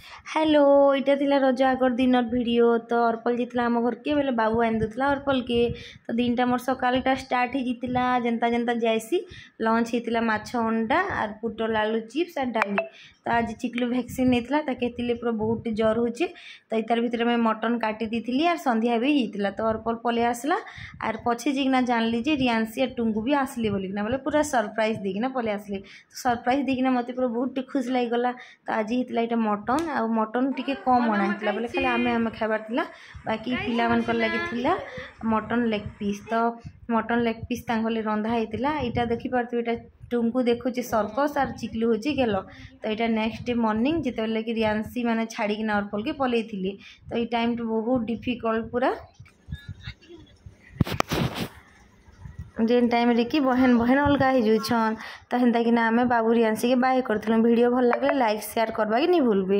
Hello इटा थिला रज आगर दिन वीडियो तो अर्पल जीतला आम घर के बोले बाबू आन दूसला अर्पल के तो दिनटा मोर सकालटा स्टार्ट हो जीतला जेनता जेनता जैसी लंच होता माछ अंडा और पुटल आलू चिप्स और डाली तो आज चिकलू वैक्सीन नहीं कहते पूरा बहुत जर हो तो इतार भितर मैं मटन काटी दी और संध्या भी होता तो अर्पल पलि आसला और पछे जिकना जानली जे रियांसी और टुंगू भी आसली बोलिकिना बोले पूरा सरप्राइज देकिना पलि आसली तो सरप्राइज देकिना मत पूरा बहुत खुश लगिगला तो आज होता यहाँ मटन आ मटन टी कम अणा होता बोले खाली आम खाबार थिला बाकी पिला मानकर लगी मटन लेग पीस तो मटन लेग पीस तांगले रंधा होता यहाँ देखिपे यहाँ टुंकु देखुचे सर्कस और चिकलू हूँ गेल तो यहाँ नेक्स्ट डे मॉर्निंग जिते कि रियांसी मैंने छाड़िकिना अर्पल के पलि तो ये टाइम बहुत डिफिकल्ट पूरा जेन टाइम रे कि बहन बहन अलग हो तो हेन्ता कि आम बाबू रियांसी के बाय करूँ वीडियो भल लगे लाइक शेयर करवा कि नहीं भूलबे।